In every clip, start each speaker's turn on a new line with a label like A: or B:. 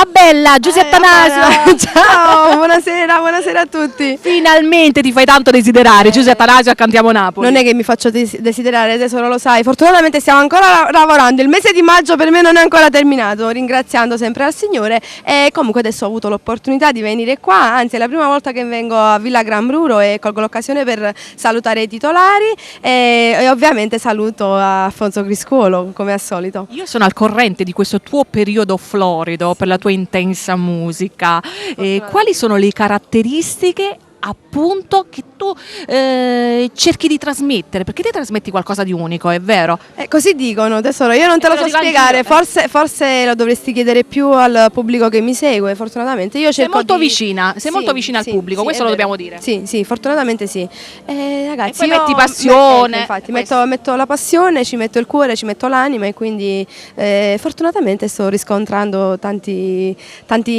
A: Bella, Giuseppe Atanasio.
B: Ciao, buonasera a tutti.
A: Finalmente ti fai tanto desiderare, Giuseppe Atanasio a Cantiamo Napoli.
B: Non è che mi faccio desiderare, tesoro, lo sai. Fortunatamente stiamo ancora lavorando. Il mese di maggio per me non è ancora terminato, ringraziando sempre al Signore. E comunque adesso ho avuto l'opportunità di venire qua, anzi è la prima volta che vengo a Villa Gran Bruro e colgo l'occasione per salutare i titolari e ovviamente saluto Alfonso Criscuolo, come al solito.
A: Io sono al corrente di questo tuo periodo florido per la tua intensa musica. Quali sono le caratteristiche appunto che tu cerchi di trasmettere? Perché te trasmetti qualcosa di unico, è vero?
B: Così dicono, tesoro, io non te lo so spiegare, forse lo dovresti chiedere più al pubblico che mi segue. Fortunatamente io cerco
A: sei molto vicina al pubblico, questo lo dobbiamo dire.
B: Sì, fortunatamente sì. Ragazzi,
A: e poi metti passione.
B: Infatti, metto la passione, ci metto il cuore, ci metto l'anima e quindi fortunatamente sto riscontrando tanti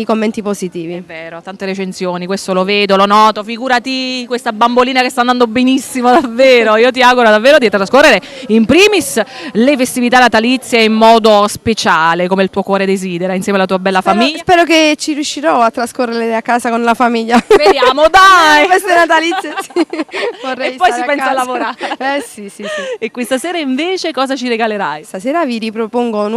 B: commenti positivi.
A: È vero, tante recensioni, questo lo vedo, lo noto, figurati questa bambolina che sta andando benissimo, davvero. Io ti auguro davvero di trascorrere in primis le festività natalizie in modo speciale, come il tuo cuore desidera, insieme alla tua bella famiglia.
B: Spero che ci riuscirò a trascorrere a casa con la famiglia.
A: Speriamo, dai!
B: Queste natalizie, sì.
A: E poi si pensa a lavorare.
B: Sì.
A: E questa sera invece cosa ci regalerai?
B: Stasera vi ripropongo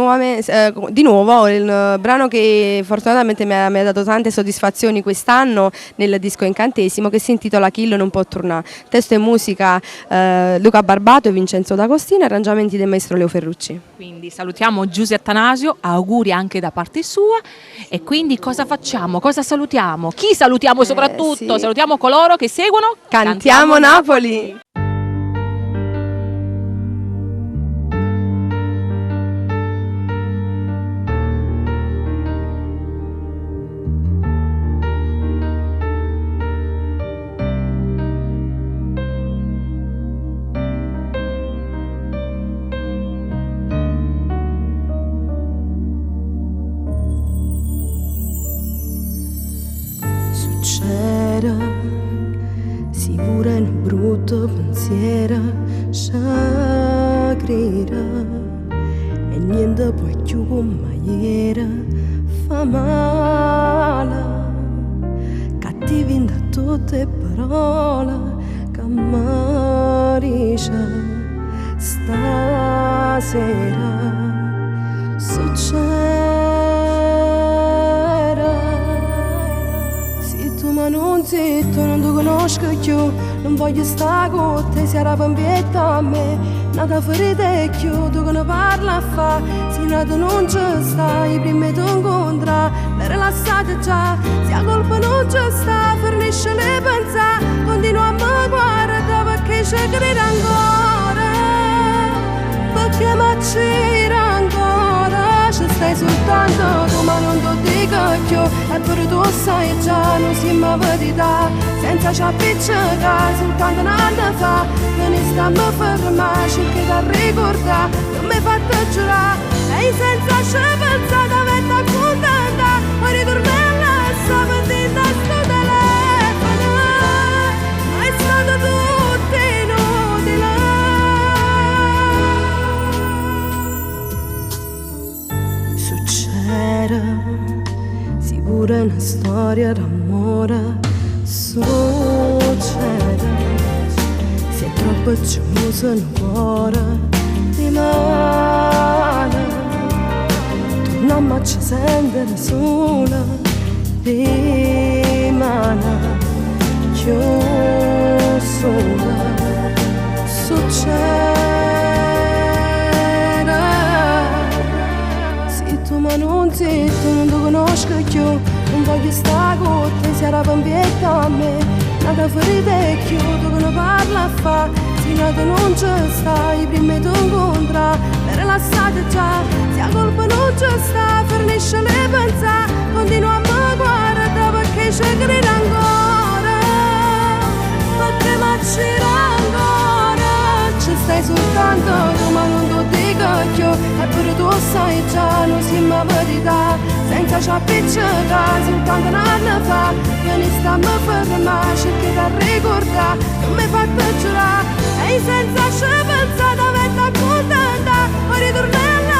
B: di nuovo il brano che fortunatamente mi ha dato tante soddisfazioni quest'anno nel disco Incantesimo, che si intitola Chillo non può tornare. Testo e musica Luca Barbato e Vincenzo D'Agostino, arrangiamenti del maestro Leo Ferrucci.
A: Quindi salutiamo Giuseppe Atanasio, auguri anche da parte sua. E quindi cosa facciamo? Cosa salutiamo? Chi salutiamo soprattutto?
B: Sì.
A: Salutiamo coloro che seguono
B: Cantiamo Napoli!
C: C'era si pure un brutto pensiero sciagrira e niente poi più come ieri fa male, cattivi da tutte parole che marisce stasera succede. Ma non zitto, non ti conosco più, non voglio stare con te, si era pampietta a me, nata ferita e più, tu che ne parla a fa, se nato non ci sta, i primi ti incontra, le rilassate già, se la colpa non ci sta, fornisce le pensate, continua a me guardare perché ci crede ancora, perché mi c'era ancora, ci stai soltanto tu ma non ti dico più, e per tu sai già, non si mi verità, senza ci appiccicare, soltanto un anno fa, che ne stiamo fermati, cerchi da ricordare, non mi fatto giurare, e senza ci pensare, avete accontentare, ma ritornare a stamattina sto telefono, è stato tutto inutile. Succede pure una storia d'amore succede, se è troppo chiuso il cuore rimane, torniamo a ci sentire sola, rimane chiusa, succede, se tu ma non zitto, non ti conosco più, non voglio stare con te, si era pampietta a me, nata ferita e più, tu che ne parla a fa, se nato non ci sta, i primi ti incontra, le rilassate già, se la colpa non ci sta, fornisce le pensate, continua a me guardare perché ci crede ancora, perché mi c'era ancora, ci stai soltanto tu ma non ti dico più, e pure tu sai già, non si mi verità, senza ci appiccicare, soltanto un anno fa, che ne stiamo fermati, cerchi da ricordare, non mi fatto giurare, e senza ci pensare, avete accontentare, ma ritornare